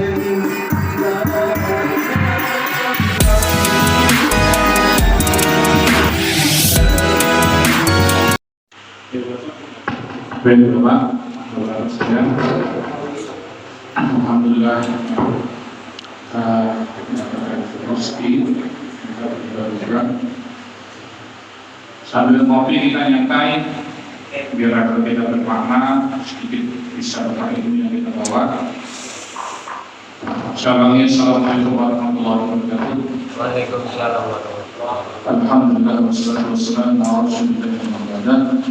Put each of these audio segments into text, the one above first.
Baik Bapak, Bapak sekalian, alhamdulillah rezeki kita berjuang sambil ngopi kita nyantai biar agar kita bermakna sedikit bisa ilmu yang kita bawa. Assalamualaikum warahmatullahi wabarakatuh. Waalaikumsalam warahmatullahi wabarakatuh. Alhamdulillah wassalatu wassalamu ala rasulillah Muhammad.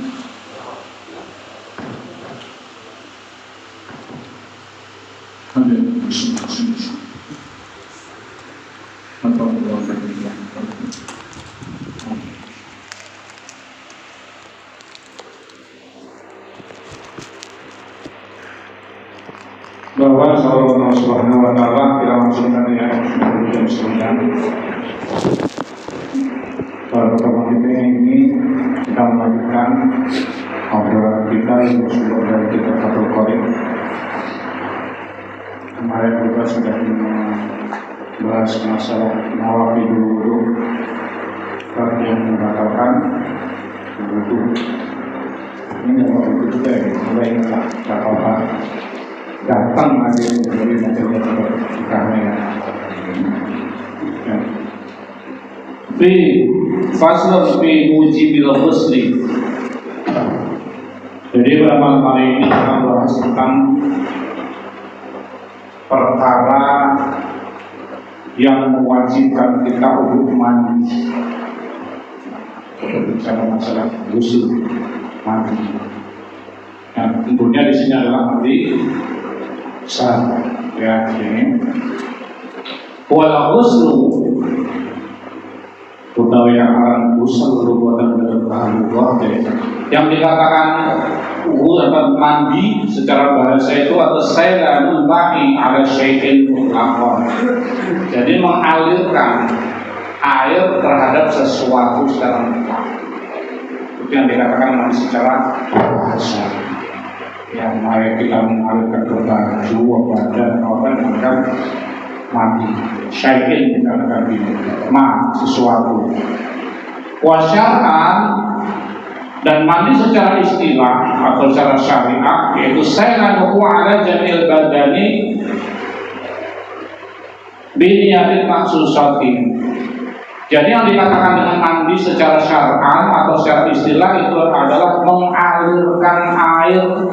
Bahwa Allah Subhanahu wa Ta'ala kita langsungkan yang jam 9. Pada pertemuan ini kita melanjutkan obrolan kita yang bersumber dari kitab Fathul Qorib. Kemarin kita sudah membahas masalah nawaqidul wudu, yang membatalkan wudu. Ini nggak mau wudu juga ya, mulai ingat apa datang lagi dari macamnya kami ya. Fi fasl fi mujibil ghusli. Jadi pada malam hari ini kita bahas tentang perkara yang mewajibkan kita untuk mandi. Bicara masalah ghusl, mandi. Nah, tentunya di sini adalah mandi sah, ya ini. Wal ghuslu utawi aran ghusl perbuatan dalam yang dikatakan atau mandi secara bahasa itu atau sailun ma'i ala syai'in mutlaqan. Jadi mengalirkan air terhadap sesuatu secara mutlak. Itu yang dikatakan mandi secara bahasa. Yang air kita mengalirkan ke baju, badan, organ akan mati. Syai'in kita katakan ini, sesuatu. Wasyar'an, dan mandi secara istilah atau secara syariat yaitu sailanuhu ala jamil badani biniyatin maksusatin. Jadi yang dikatakan dengan mandi secara syar'an atau secara istilah itu adalah mengalirkan air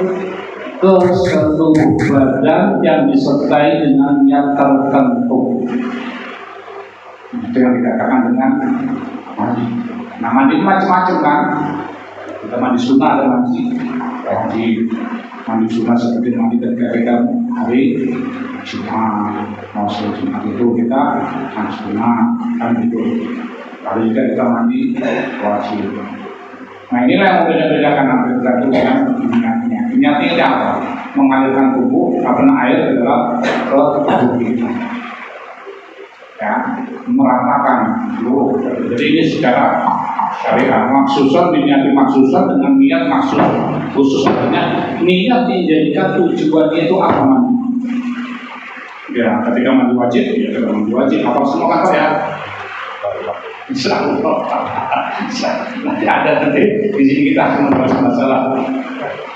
ke seluruh badan yang disertai dengan niat tertentu. Itu yang dikatakan dengan mandi. Nah, mandi itu macam-macam kan. Kita mandi sunnah ada mandi sunnah seperti mandi ketika hari Jumat, maksud Jumat itu kita mandi sunnah kan gitu. Lalu juga kita mandi wajib. Nah, inilah yang membedakan antara dengan niatnya. Niatnya apa? Mengalirkan tubuh karena air adalah ke tubuh kita. Ya, meratakan dulu. Jadi ini secara syariat maksusan diniati maksusan dengan niat maksus khusus. Artinya niat dijadikan tujuannya itu apa mandi? Ya, ketika mandi wajib, ya ketika mandi wajib. Apa semua kata ya? Insyaallah. Nanti ada nanti di sini kita akan membahas masalah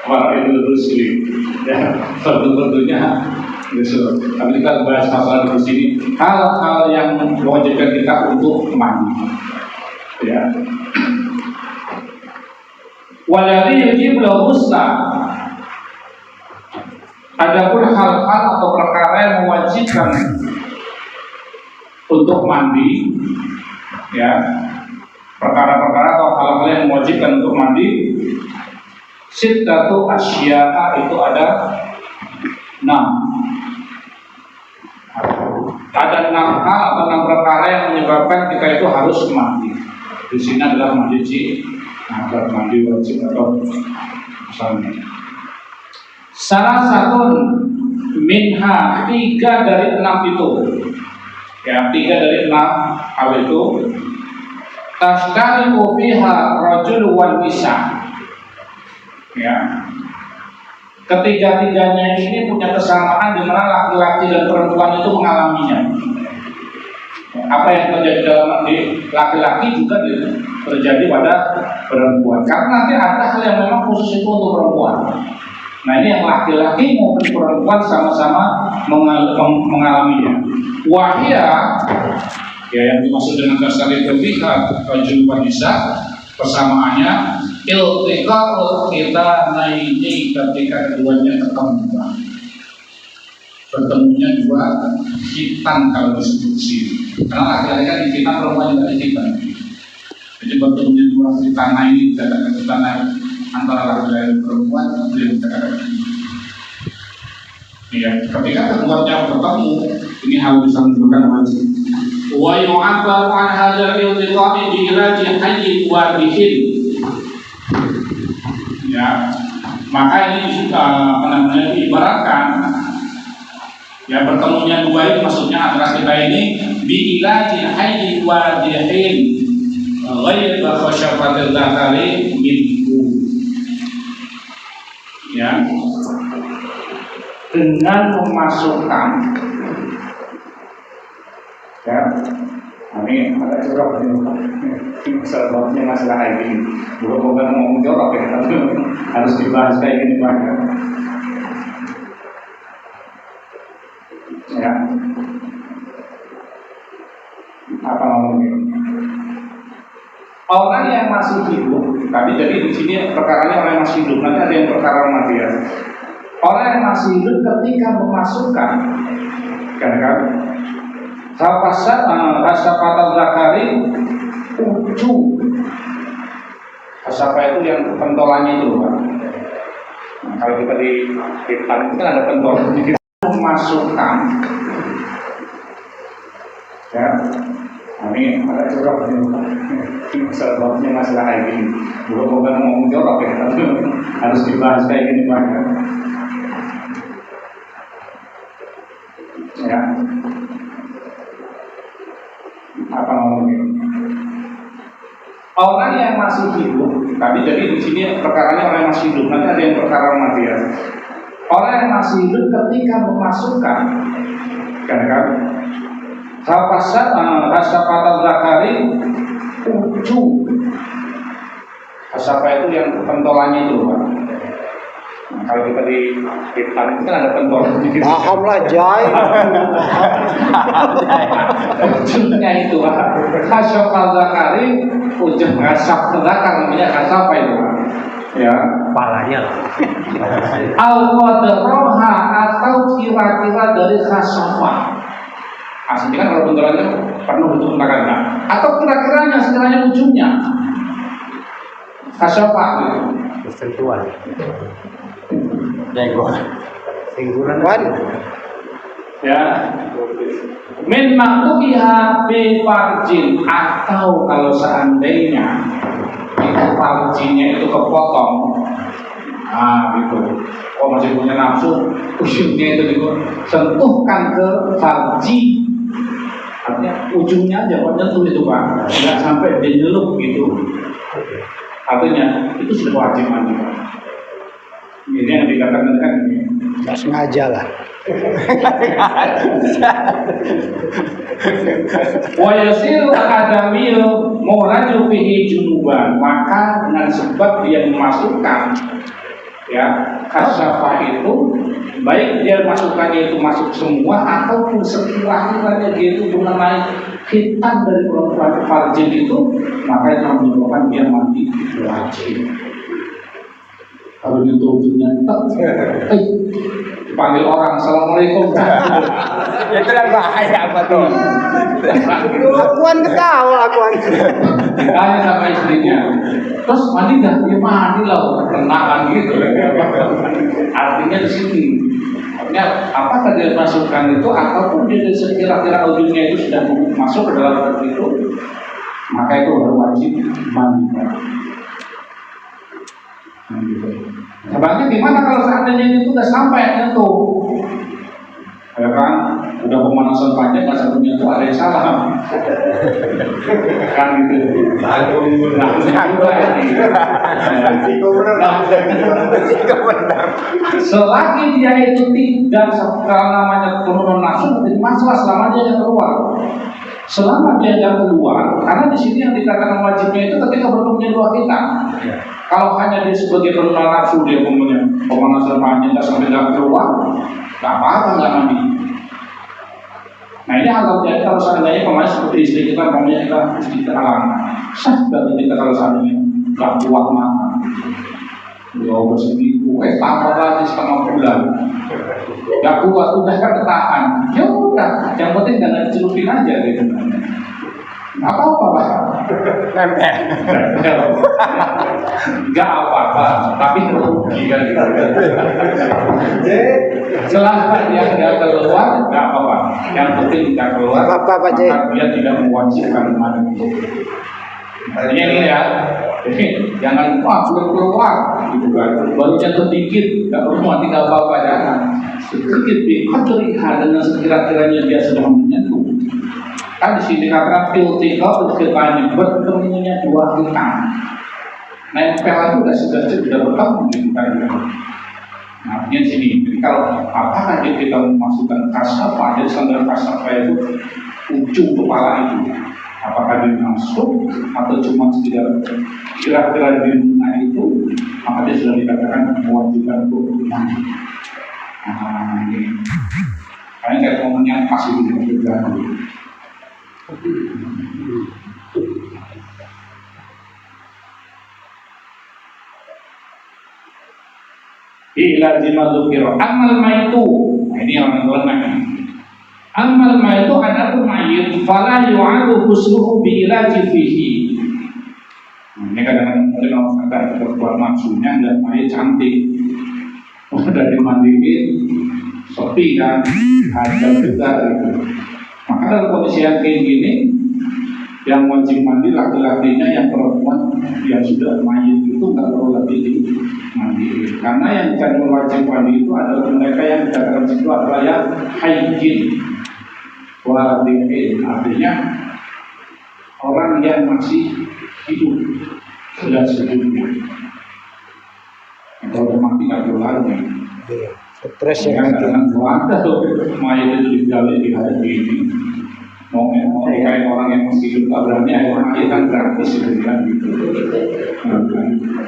Wa'idul Rusli. Ya, tentunya. Tapi kita bahas masalah di sini hal-hal yang mewajibkan kita untuk mandi. Ya. Waladhi yujibul ghusla. Adapun hal-hal atau perkara yang mewajibkan untuk mandi, ya, perkara-perkara atau hal-hal yang mewajibkan untuk mandi, sittatu asya'a itu ada 6. Ada 6 hal atau 6 perkara yang menyebabkan kita itu harus mandi. Di sini adalah mandi mandi wajib atau misalnya. Salah satu minha 3 dari 6 itu. Ya, 3 dari 6 hal itu. Tashtariku fiha rajul wal nisa. Ya. ketiga-tiganya ini punya kesamaan di mana laki-laki dan perempuan itu mengalaminya. Apa yang terjadi dalam di laki-laki juga terjadi pada perempuan. Karena nanti ada hal yang memang khusus itu untuk perempuan. Nah ini yang laki-laki maupun perempuan sama-sama mengalaminya. Wahia, ya yang dimaksud dengan tasarif berpihak rajul wanita, persamaannya iltiqa'ul kita naini ketika keduanya ketemu. Bertemunya dua hitam kalau disebut sini. Karena laki-laki kan hitam, perempuan juga hitam. Jadi bertemunya dua hitam ini tidak hitam antara laki-laki dan perempuan itu tidak. Ya, ketika keduanya bertemu, ini hal bisa menunjukkan wajib. Wa yu'abbaru an hadzal iltiqa'i bi ilaji hayyin wa bihin. Ya, maka ini diibaratkan ya bertemunya dua ini maksudnya antara kita ini biilaji hayyi wa dihin ghair khasyafatil dzakari minhu, ya, dengan memasukkan, ya, ini ada jorok ini sebabnya masalah kayak gini, bukan ngomong jorok ya, tapi harus dibahas kayak gini Pak. Ya, apa ngomongnya? Orang yang masih hidup, tapi jadi di sini perkaranya orang yang masih hidup, nanti ada yang perkara mati ya. Orang yang masih hidup ketika memasukkan, kan? Hasapatal zakari ujung. Hasapa itu yang pentolannya itu, Pak. Nah, kalau kita di hitam itu kan ada pentolan. Memasukkan, ya, ini ada jorok ini sebabnya masalah kayak gini, bukan ngomong jorok ya, tapi harus dibahas kayak gini Pak. Ya, apa ngomongnya? Orang yang masih hidup, tapi jadi di sini perkaranya orang yang masih hidup, nanti ada yang perkara mati ya. Orang yang masih hidup ketika memasukkan, kan? Hasapatal zakari ujung. Hasapa itu yang pentolannya itu, Pak. Nah, kalau kita di hitam itu kan ada pentolan. Paham lah, Jai. Ujungnya itu, Pak. Hasapatal zakari ujung hasap zakar namanya hasapa itu, Pak. Ya, Kepalanya lah. al-qadraha atau kira-kira dari khasafah. Aslinya kan kalau benturannya penuh untuk kata-kata. Atau kira-kiranya sekiranya ujungnya khasafah gitu. Sentuhan. Jenggot. Singguran Wan. Ya. Min maktubiha bi farjin, atau kalau seandainya itu farjinya itu kepotong. Ah gitu. Oh masih punya nafsu, ujungnya itu disentuhkan ke farji. Artinya ujungnya aja menyentuh itu Pak, nggak sampai dinyeluk gitu. Artinya itu sudah wajib mandi Pak. Ini yang dikatakan kan Nggak sengaja lah. Wa yasiru akadamiyyu muraju fihi junuban, maka dengan sebab dia memasukkan ya khasafah itu, baik dia masukkannya itu masuk semua ataupun sekiranya dia itu mengenai hitam dari perempuan farjin itu, maka itu menyebabkan dia mandi wajib. Kalau ditutupnya dipanggil orang, assalamualaikum. itu kan bahaya apa tuh? Akuan ketawa, akuan. Tanya sama istrinya, terus mandi nggak? Ya mandi lah, kenakan gitu. Artinya di sini, artinya apakah dia masukkan itu ataupun dia sekira-kira ujungnya itu sudah masuk ke dalam itu, maka itu baru wajib mandi. Sebabnya gimana kalau seandainya itu sudah sampai nyentuh, ya kan? Udah pemanasan panjang nggak satunya tuh ada yang salah. Kan gitu. Selagi dia itu tidak kalau namanya turunan nafsu menjadi masalah selama dia yang keluar. Selama dia yang keluar, karena di sini yang dikatakan wajibnya itu ketika bertemunya dua kita. Kalau hanya dia sebagai turunan nafsu dia pemanasan panjang nggak sampai nggak keluar, nggak apa-apa nggak mandi. Nah ini hal terjadi kalau seandainya kemarin seperti istri kita, maunya kita halangan. Berarti kita kalau seandainya nggak kuat makan, ya berseminggu, tambah lagi setengah bulan, nggak kuat udah kan ketahan, ya udah, yang penting jangan dicelupin aja gitu. Nggak apa-apa lah, nggak apa-apa, tapi rugi kan gitu. Selama dia tidak keluar, nggak apa-apa. Yang penting tidak keluar, Apa-apa, Pak J. maka dia tidak mewajibkan mandi. Artinya ini ya, jadi jangan belum keluar, gitu kan. Baru jatuh dikit, nggak perlu mandi, nggak apa-apa, jangan. Sedikit dikhawatirkan dengan sekira-kiranya dia sudah menyentuh. Kan di sini katakan iltiqa berkaitannya bertemunya dua kita. Nempel itu sudah bertemu gitu kan. Nah, artinya sini. Jadi kalau apakah kita memasukkan kasapa, jadi sandal kasapa itu ujung kepala itu, apakah dia masuk atau cuma sekedar kira-kira di mana itu, maka dia sudah dikatakan mewajibkan untuk mandi. Nah, ini. Kayaknya kayak momen yang pas itu juga. Ila jimadukiro amal maitu. Nah, ini yang lemah. Amal maitu ada mayit fala yu'adu husnuhu bi ilaji fihi. Ini kadang-kadang orang kata berbuat maksudnya dan mayit cantik, udah dimandiin, sepi kan, hajar juga gitu. Maka dalam kondisi yang kayak gini, yang wajib mandi laki-lakinya, yang perempuan yang sudah mayit itu nggak perlu lagi mandi. Karena yang bukan wajib mandi itu adalah mereka yang dikatakan itu adalah yang haijin, wadihin, artinya orang yang masih hidup sudah hidupnya. Kalau mati nggak perlu lagi. Stres ya Kan nanti. kadang-kadang ada tuh mayat itu digali di hari ini. Mau kayak orang yang masih hidup tak berani air mati kan gratis gitu kan gitu.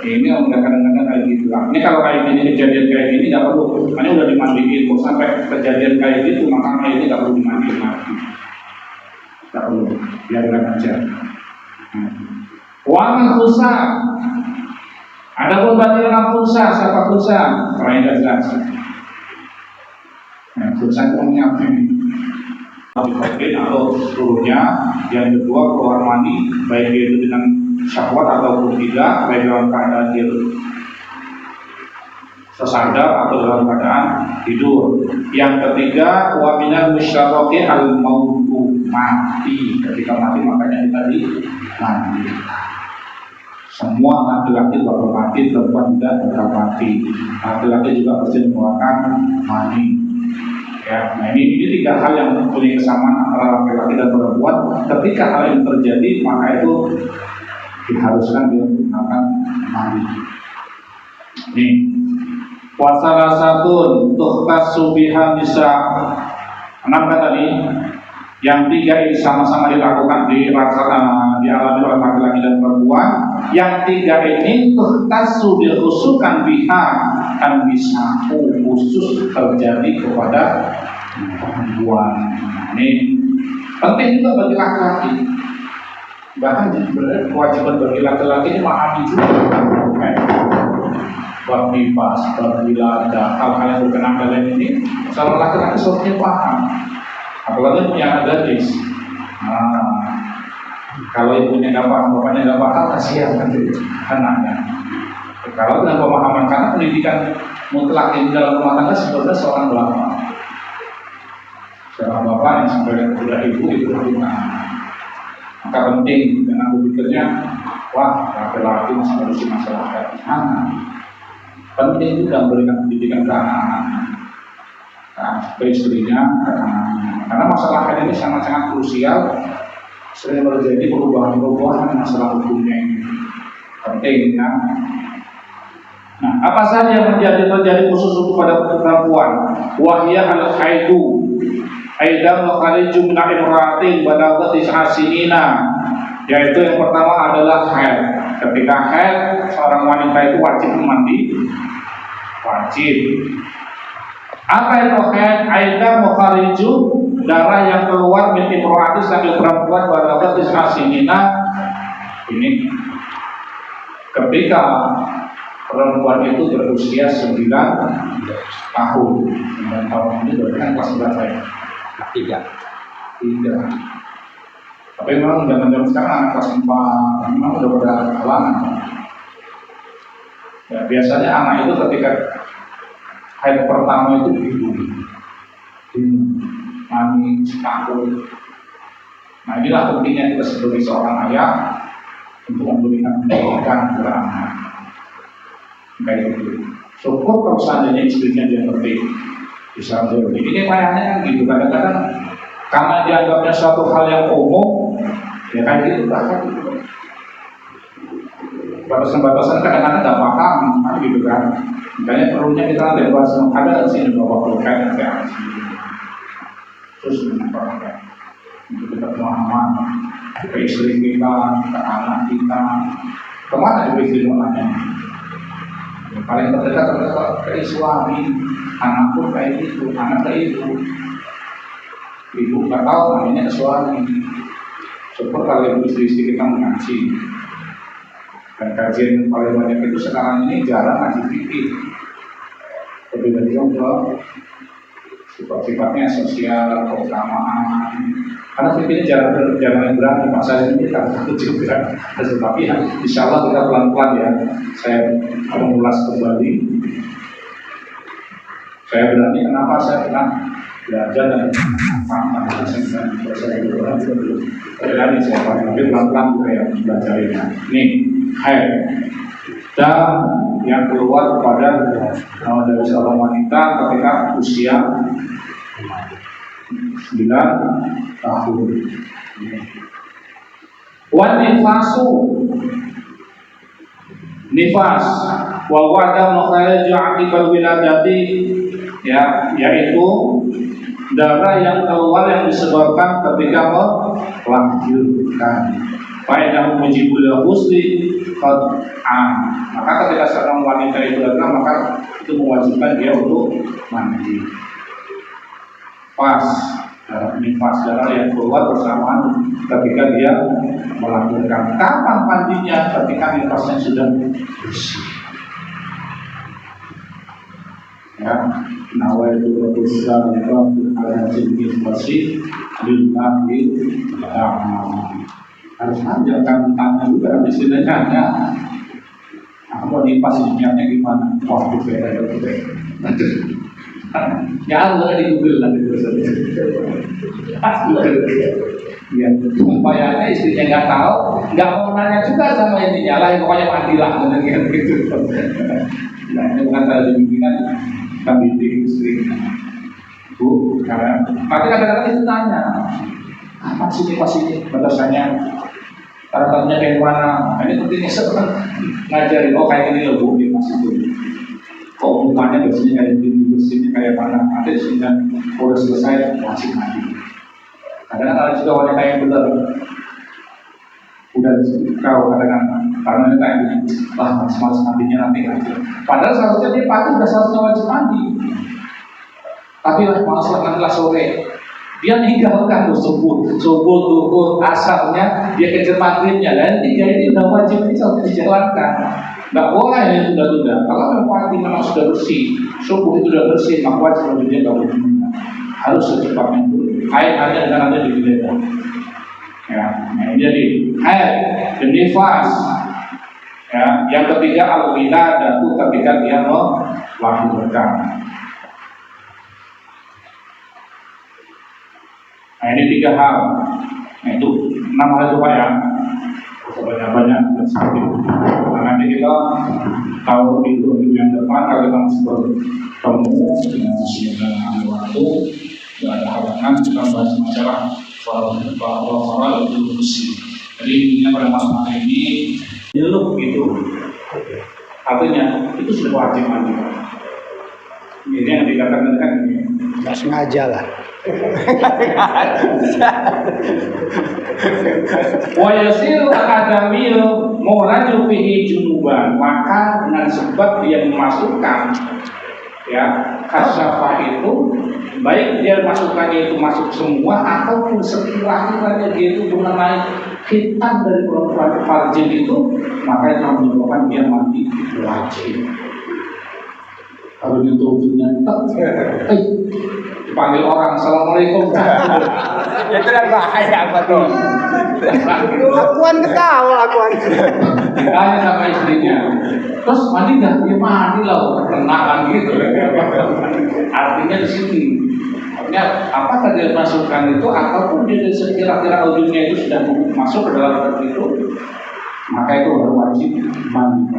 Ini kadang-kadang kayak gitu. Ini kalau kayak gini kejadian kayak gini nggak perlu. Ini udah dimandiin. Kok sampai kejadian kayak gitu maka ini nggak perlu dimandiin lagi. Nggak perlu. Biarkan aja. Wangan khusa. Ada pun bagi orang khusa. Siapa khusa? Orang yang jelas. Nah, khusa itu apa ini? Atau seluruhnya. Yang kedua keluar mani, baik itu dengan syahwat ataupun tidak, baik dalam keadaan dia sesandar atau dalam keadaan tidur. Yang ketiga wa minal musyarrati al mautu, mati. Ketika mati makanya tadi mati. Semua laki-laki bakal mati, perempuan juga bakal mati. Laki-laki juga pasti mengeluarkan mani. Ya, nah ini tiga hal yang punya kesamaan antara laki-laki dan perempuan. Ketika hal yang terjadi, maka itu diharuskan dia menggunakan mandi. Nih, salah satu tuhtasu biha bisa 6 kata nih. Yang tiga ini sama-sama dilakukan dialami oleh laki-laki dan perempuan. Yang tiga ini tuhtasu dikhususkan biha kan bisa khusus terjadi kepada perempuan. Ini penting juga bagi laki-laki. Bahkan sebenarnya kewajiban bagi laki-laki ini memahami juga bab nifas, bab wilada, hal-hal yang berkenaan dengan ini. Kalau laki-laki seharusnya paham. Apalagi punya gadis. Kalau ibunya nggak paham, bapaknya nggak paham, kasihan kan anaknya. Kalau dengan pemahaman, karena pendidikan mutlak di dalam rumah tangga sebenarnya seorang bapak. Seorang bapak yang sampai kepada ibu itu bagaimana? Maka penting dengan berpikirnya, wah laki-laki masih ngurusin masyarakat. Penting juga memberikan pendidikan ke anak-anak. Ke istrinya, ke anak-anak. Karena masalah haid ini sangat-sangat krusial, sering terjadi perubahan-perubahan masalah hukumnya ini. Penting ya. Nah, apa saja yang terjadi khusus untuk pada perempuan? Wahya al-haidu aidan wa khariju min imra'atin balaghat is'asinina, yaitu yang pertama adalah haid. Ketika haid, seorang wanita itu wajib mandi, wajib. Apa itu haid? Aidan wa khariju, darah yang keluar min imra'atin sambil perempuan balaghat is'asinina. Ini ketika perempuan itu berusia 9 tahun. 9 tahun ini berarti kan kelas berapa ya? 3. Tapi memang zaman-zaman sekarang anak kelas 4 memang udah pada halangan. Ya, biasanya anak itu ketika haid pertama itu bingung, nangis, takut. Nah, inilah pentingnya kita sebagai seorang ayah untuk memberikan pendidikan kepada anak. Kayak gitu. Syukur kalau seandainya istrinya dia ngerti bisa menjadi. Ini kayaknya kan gitu. Kadang-kadang karena dianggapnya suatu hal yang umum, ya kayak gitu bahkan gitu. Batasan-batasan kadang-kadang nggak paham, kan gitu kan. Makanya perlunya kita ada bahas ada di sini bahwa berkaitan dengan terus menambahkan untuk kita pemahaman ke istri kita, ke anak kita, kemana istri anaknya. Paling terdekat ke suami, anak pun kayak gitu, anak kayak itu. Ibu nggak tahu namanya ke suami. Syukur kalau istri-istri kita mengaji. Dan kajian yang paling banyak itu sekarang ini jarang ngaji fikih. Lebih dari itu sifat-sifatnya sosial, keutamaan. Karena fikihnya jarang berani. Pak saya ini takut juga. Tetapi ya, insya Allah kita pelan-pelan ya. Saya akan mengulas kembali. Saya berani, kenapa saya bilang belajar dan paham. Saya berani siapa, tapi pelan-pelan saya belajarnya. Nih, haid dan yang keluar kepada dari seorang wanita ketika usia 9 tahun. Wan nifasu, nifas wa wada makharij aqibal wiladati, ya, yaitu darah yang keluar yang disebabkan ketika melahirkan. Faedah mujibul husli qad'an. Maka ketika seorang wanita itu datang, maka itu mewajibkan dia untuk mandi. Pas nifas, darah yang keluar bersamaan ketika dia melahirkan. Kapan mandinya? Ketika nifasnya sudah bersih. Ya, nawaitu berdosa itu ada jenis bersih lillahi ta'ala. Harus panjangkan tangan juga di sini nanya. Apa nifas niatnya gimana? Wah, beda. Ya Allah di Google nanti terus. Ya, supaya istrinya nggak tahu, nggak mau nanya juga sama ininya lah, pokoknya matilah gitu. Nah, ini bukan tanda bimbingan kami di istri. Bu, karena tapi kadang-kadang itu tanya, apa sih nifas ini? Batasannya, tanda-tandanya kayak mana? Nah, ini pentingnya sekarang ngajarin, oh kayak ini loh Bu, nifas itu. Kok mukanya biasanya kayak gini, bersihnya kayak mana? Ada sehingga udah selesai masih mandi. Kadang-kadang ada juga wanita yang benar, udah kau kadang-kadang karena ini kayak gini, malas mandinya nanti aja. Padahal seharusnya dia pagi udah seharusnya wajib mandi, tapi malas nantilah sore. Dia meninggalkan tuh subuh, duhur, asarnya, dia kejar maghribnya, dan 3 ini udah wajib ini harus dijalankan. Nggak boleh ya tunda-tunda. Kalau memang memang sudah bersih, subuh itu sudah bersih, maka wajib wajibnya nggak boleh tunda. Harus secepatnya dulu. Air hanya dengan ada di wilayah. Ya, nah jadi air, nifas. Ya, yang ketiga al-wiladah itu ketika dia melahirkan. Nah ini 3 hal. Nah itu 6 hal itu Pak ya. Banyak-banyak seperti itu. Nah, nanti kita tahu di minggu yang depan kalau kita masih bertemu dengan waktu Tidak ada halangan kita bahas masalah bahwa itu bersih. Jadi intinya pada malam hari ini nyeluk gitu. Artinya itu sudah wajib mandi. Ini yang dikatakan kan Nggak sengaja lah. wa yasiru akadamiyyu muraju fihi junuban, maka dengan sebab dia memasukkan ya kasyafa itu, baik dia masukkannya itu masuk semua ataupun sekiranya dia itu mengenai hitam dari perempuan farjin itu, maka itu menyebabkan dia mandi wajib. Kalau ditutupnya dipanggil orang assalamualaikum, Itu kan bahaya apa tuh? Akuan ketawa, akuan. ditanya sama istrinya, terus mandi nggak? Ya mandi lah, kenalan gitu. Artinya di sini, artinya apakah dia masukkan itu ataupun dia sekira-kira ujungnya itu sudah masuk ke dalam itu, maka itu wajib mandi.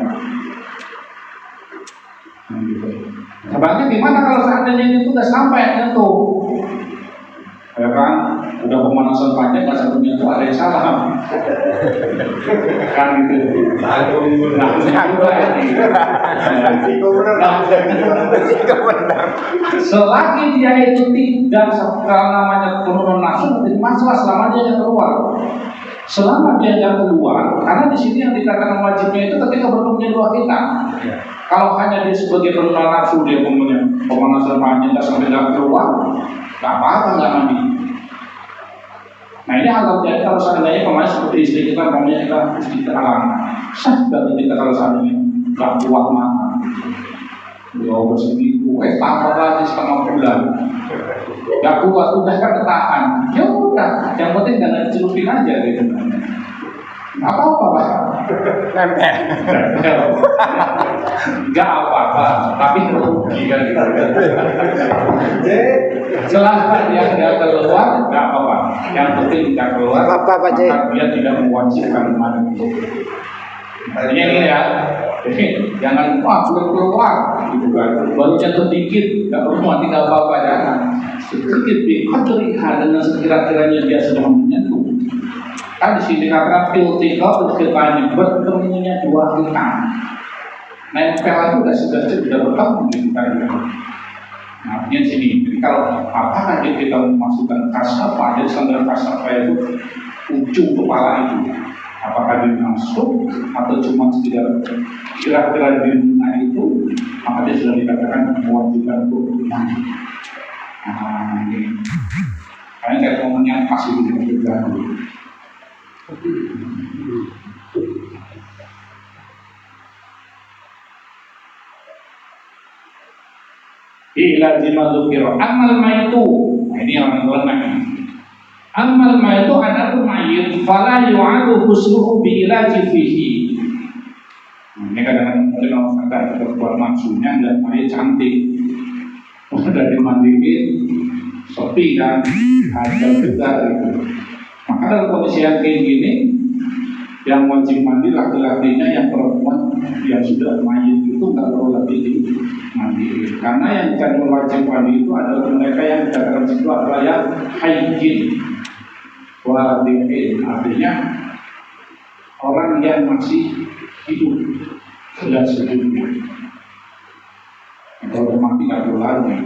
Sebabnya gimana kalau seandainya itu udah sampai nyentuh, ya kan? Udah pemanasan panjang, nggak satu nyentuh ada yang salah, kan gitu. Selagi dia itu tidak kalau namanya turun nafsu, jadi masalah selama dia yang keluar. Selama dia yang keluar, karena di sini yang dikatakan wajibnya itu ketika bertemunya dua kita. Kalau hanya dia sebagai penurunan nafsu, dia pemanasan panjang nggak sampai nggak keluar, nggak apa-apa, nggak mandi. Nah ini hal terjadi kalau seandainya kemarin seperti istri kita, namanya kita istri terhalang, sah dari kita kalau seandainya nggak kuat makan, dia berseminggu, tambah lagi setengah bulan, nggak kuat udah kan ketahan, ya udah, yang penting jangan dicelupin aja gitu. Nggak apa-apa lah. Nempel. Nggak apa-apa, tapi rugi kan gitu. Selama dia tidak keluar, nggak apa-apa. Yang penting tidak keluar, Apa-apa, Cik? maka dia tidak mewajibkan mandi. Artinya ini ya, jadi jangan belum keluar, gitu kan. Baru jatuh dikit, nggak perlu mandi, nggak apa-apa, jangan. Sedikit dikoturikan dengan sekira-kiranya dia sudah menyentuh. Kan di sini kata filtikal berkaitannya bertemunya dua hitam. Nempel itu sudah bertemu gitu kan. Nah, artinya sini. Jadi kalau apakah kita memasukkan kasyafa, jadi sandal kasyafa itu ujung kepala itu, apakah dia masuk atau cuma sekedar kira-kira di mana itu, maka dia sudah dikatakan mewajibkan untuk mandi. Nah, ini. Karena kayak momennya pas itu juga. Ila jimadukiro amal maitu, ini orang lemah. Amal maitu adapun mayit, fala yu'adu husnuhu bi ilaji fihi. Ini kadang-kadang mungkin orang kata berbuat maksudnya dan mayit cantik, udah dimandiin, sepi kan, ada juga gitu. Maka dalam kondisi yang kayak gini, yang wajib mandi laki-lakinya, yang perempuan yang sudah mayit itu nggak perlu lagi dimandiin. Karena yang jadi wajib mandi itu adalah mereka yang dikatakan situ adalah yang haidin, wadiin, artinya orang yang masih hidup sudah sebelumnya. Kalau udah mati nggak perlu lagi.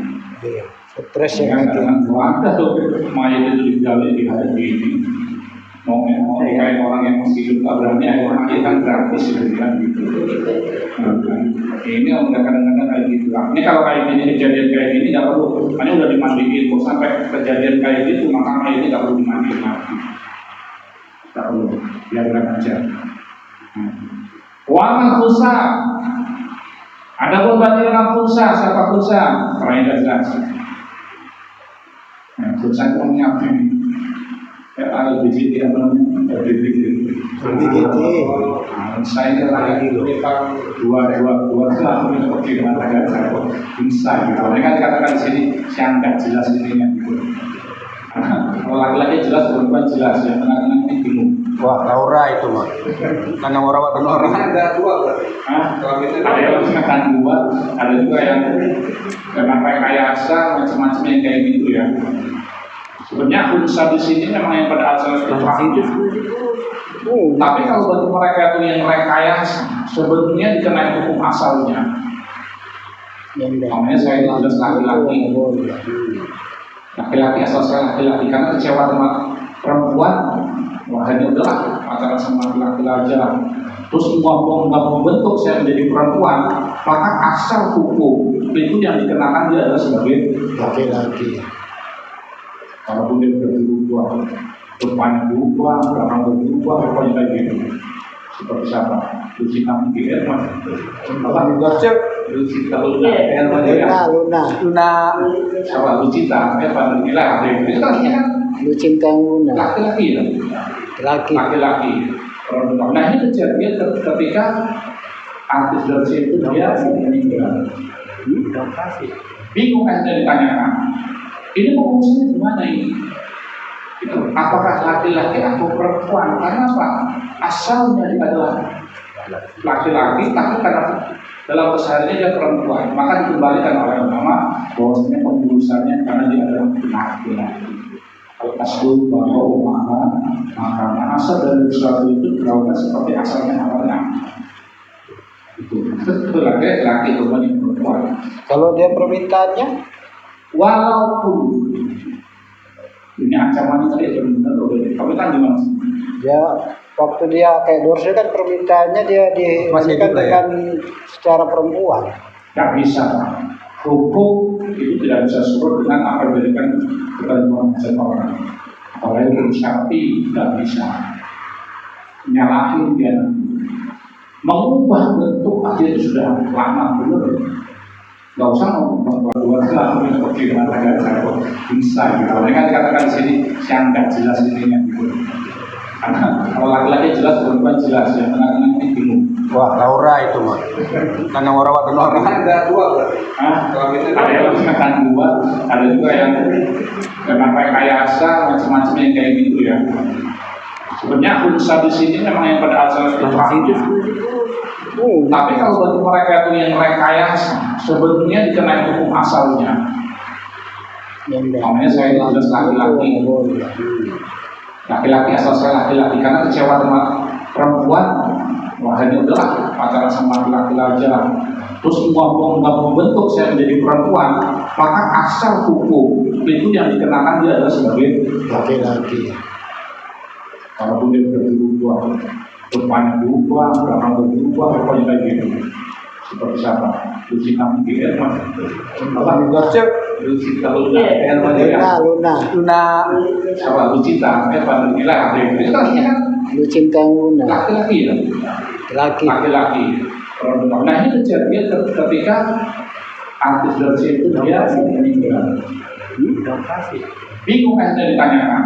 Iya. Stres ya Karena nanti. ada tuh mayat itu digali di hari ini. Mau kayak orang yang masih hidup tak berani air mati kan gratis kan gitu. Ini orang kadang-kadang kayak gitu. Ini kalau kayak gini kejadian kayak gini nggak perlu. Hanya udah dimandiin. Kok sampai kejadian kayak gitu maka ini nggak perlu dimandiin lagi. Nggak perlu. Biarkan aja. Waman kusa. Ada pun berarti orang kusa. Siapa kusa? Orang yang jelas. Kusa itu namanya apa ini? LBGT apa namanya? LBGT. Saya lagi dua seperti mana ada insight gitu. Mereka dikatakan di sini yang nggak jelas intinya gitu. Kalau Kalau laki-laki jelas, perempuan jelas, yang tengah-tengah ini bingung. Wah, Laura itu mah. Karena orang waktu orang. Ada dua kan? Ada yang menggunakan dua, ada juga yang memang rekayasa macam-macam yang kayak gitu ya. Sebenarnya unsur di sini memang yang pada asal fitrahnya. Tapi kalau bagi mereka itu yang rekayasa, sebetulnya dikenai hukum asalnya. Namanya saya jelas laki-laki. Laki-laki asal saya laki-laki karena kecewa sama perempuan. Wah ini udahlah pacaran sama laki-laki aja. Terus ngomong nggak membentuk saya menjadi perempuan, maka asal hukum itu yang dikenakan dia adalah sebagai laki-laki. Walaupun dia berubah, depannya berubah, belakang berubah, pokoknya kayak gitu. Seperti siapa? Lucita mungkin mas. Apa? Lucita Luna. Siapa? Lucita, Vanilla, ada itu kan Lucita Luna. laki-laki ya. Laki-laki. Nah ini kejadian ketika artis Dorce itu dia meninggal. Bingung kan ditanyakan. Ini pengungsinya gimana ini? Itu apakah laki-laki atau perempuan? Karena apa? Asalnya dia adalah laki-laki, tapi karena dalam kesehariannya dia perempuan, maka dikembalikan oleh ulama bahwasanya pengurusannya karena dia adalah laki-laki. Al-Aslu bahwa umaha maka asal dari sesuatu itu berlakukan seperti asalnya awalnya. Itu laki-laki perempuan. Kalau dia permintaannya, Walaupun ini ancaman tadi benar kami kan gimana? ya waktu dia kayak Dorce kan permintaannya dia dimasukkan dengan secara perempuan. Tidak bisa, Pak. Hukum itu tidak bisa surut dengan apa yang diberikan kepada orang. Apalagi hukum syar'i tidak bisa nyalahin dia. Mengubah bentuk aja itu sudah lama benar. Gak usah ngomong dua lalu seperti mana saya bisa gitu. Mereka dikatakan di sini yang nggak jelas intinya gitu. Karena kalau laki-laki jelas, perempuan jelas, yang tengah-tengah ini bingung. Wah, Laura itu mah. Karena orang waktu orang. Ada dua kan? Ada yang menggunakan dua, ada juga yang memang rekayasa macam-macam yang kayak gitu ya. Sebenarnya unsur di sini memang yang pada asal fitrahnya. Tapi kalau bagi mereka itu yang rekayasa, sebetulnya dikenai hukum asalnya. Namanya saya jelas laki-laki. Laki-laki asal saya laki-laki karena kecewa sama perempuan. Wah ini udahlah pacaran sama laki-laki aja. Terus ngomong nggak membentuk saya menjadi perempuan, maka asal hukum itu yang dikenakan dia adalah sebagai Laki-laki. walaupun dia berubah, depannya berubah, belakang berubah, pokoknya kayak gitu. Seperti siapa? Lucita mungkin mas. Apa? Lucita Luna. Siapa? Lucita, Vanilla, ada itu kan Lucita Luna. laki-laki ya. Laki-laki. Nah ini kejadian ketika artis Dorce itu dia meninggal. Bingung kan ditanyakan.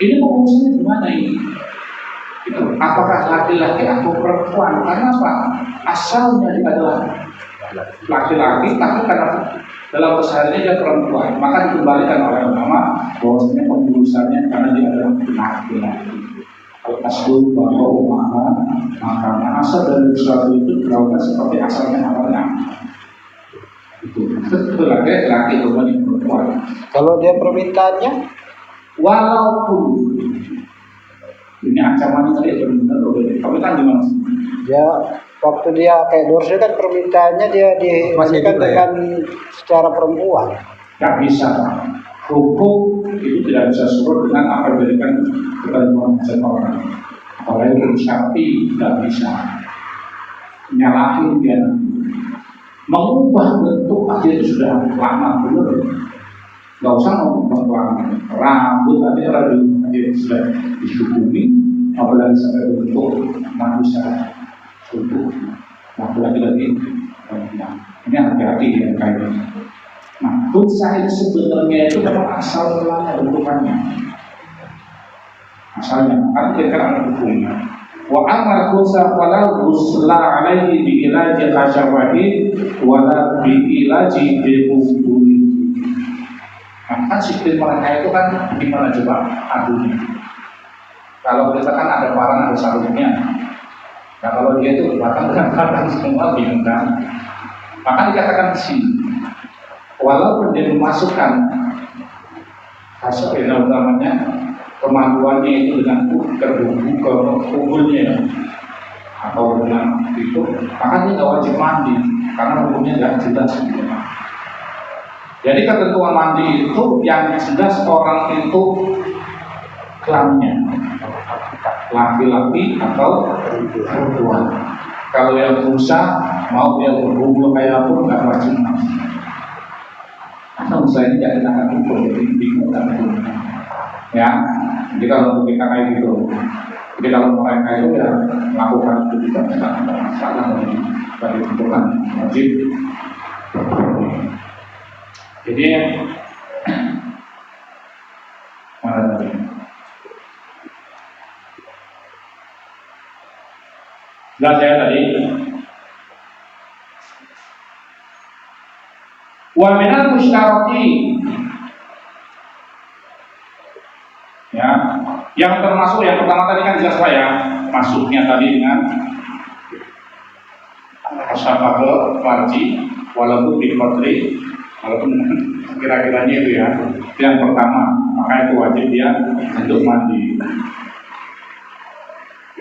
Ini pengungsinya gimana ini? Itu apakah laki-laki atau perempuan? Karena apa? Asalnya dia adalah laki-laki, tapi karena dalam kesehariannya dia perempuan, maka dikembalikan oleh ulama bahwasanya pengurusannya karena dia adalah laki-laki. Al-Aslu bahwa umaha maka asal dari sesuatu itu berlakukan seperti asalnya awalnya. Itu laki-laki perempuan. Kalau dia permintaannya, Walaupun ini ancaman tadi benar kami kan gimana? ya waktu dia kayak Dorce kan permintaannya dia dimasukkan dengan secara perempuan. Tidak bisa, Pak. Hukum itu tidak bisa surut dengan apa yang diberikan kepada orang. Apalagi hukum syar'i tidak bisa nyalahin dia. Mengubah bentuk aja itu sudah lama benar. Gak usah ngomong rambut aja sudah dihukumi, apalagi sampai bentuk manusia tubuh laki-laki. Ini hati-hati yang kayak ini. Nah, dosa itu sebenarnya itu memang asal mulanya bentukannya. Asalnya, kan kita ada hukumnya. Wa amal dosa wala ghusla alaihi bi ilaji kasyawahi wala bi ilaji bi Nah, kan sistem mereka itu kan gimana coba adunya. Kalau kita kan ada parang, ada sarungnya. Nah kalau dia itu batang dengan batang semua bingung kan. Maka dikatakan di sini, walaupun dia memasukkan hasil namanya kemaluannya itu dengan terhubung ke kubulnya atau dengan itu, maka dia nggak wajib mandi karena hukumnya nggak jelas. Jadi ketentuan mandi itu yang jelas orang itu kelaminnya laki-laki atau perempuan. Kalau yang busa mau dia berhubung kayak pun nggak wajib mandi. Karena usaha ini jadi akan hukum jadi bingung dan ya. Jadi kalau kita kayak gitu, jadi kalau mereka itu ya melakukan itu juga tidak ada masalah bagi tentukan wajib. Jadi mana tadi? Jelas saya tadi. Wa minal musytarati, ya, yang termasuk yang pertama tadi kan jelas Pak ya, masuknya tadi dengan asyafaqah farji walaupun di qadri, walaupun kira-kiranya itu ya, itu yang pertama, maka itu wajib dia untuk mandi.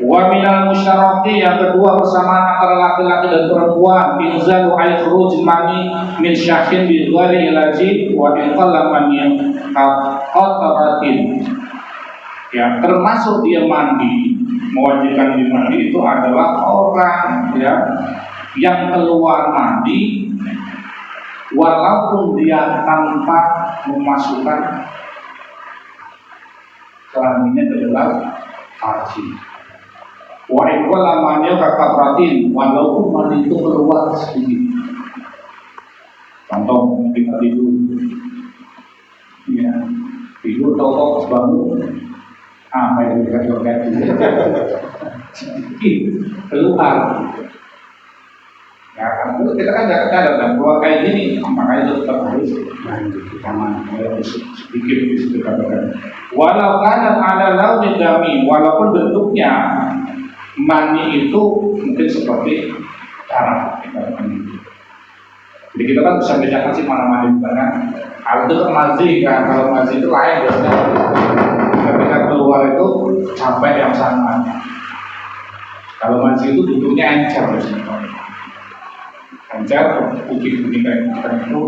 Wa minal musytarati, yang kedua persamaan antara laki-laki dan perempuan, inzalu ay khuruj mani min syahkin bi ghairi ilaji wa in qallama qataratin. Ya, termasuk dia mandi, mewajibkan dia mandi itu adalah orang ya yang keluar mandi walaupun dia tanpa memasukkan kelaminnya ke dalam farji. Wa in lamanya kaqatratin, walaupun mandi itu keluar sedikit. Contoh kita tidur, ya tidur tahu bangun, apa yang kita coba sedikit keluar. Ya kan kita kan nggak ada dan keluar kayak gini, makanya itu tetap harus mandi kamar sedikit disebutkan. Walau kadang ada laut dami, walaupun bentuknya mani itu mungkin seperti darah. Jadi kita kan bisa bedakan sih mana mani bukan. Kalau itu kan mazi kan, kalau mazi itu lain biasanya. Ketika keluar itu sampai yang sama. Kalau mazi itu bentuknya encer biasanya. Encer, putih-putih kayak itu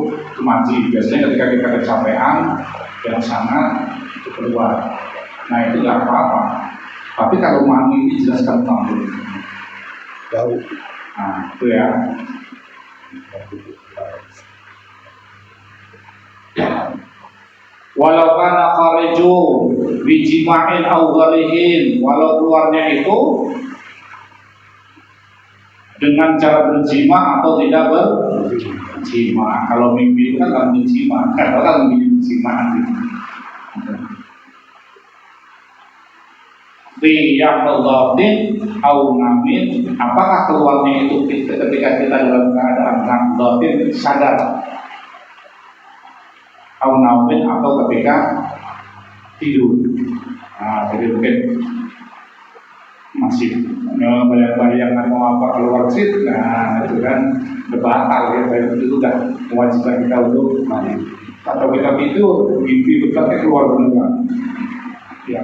mazi. Biasanya ketika kita kecapean yang sana itu keluar. Nah itu nggak apa-apa. Tapi kalau mani ini jelaskan tahu. Jauh. Nah, itu ya. Walau kana khariju bijima'in aw ghalihin, walau keluarnya itu dengan cara berjima atau tidak berjima. Kalau mimpi itu kan kalau berjima, kalau mimpi berjima yang melakukan au namin, apakah keluarnya itu ketika kita dalam keadaan nakdotin sadar au namin atau ketika tidur. Nah, jadi mungkin masih bayang-bayangan mau apa keluar sit, nah itu kan batal ya, itu sudah mewajibkan kita untuk mandi. Atau kita tidur mimpi betul keluar benar. Ya.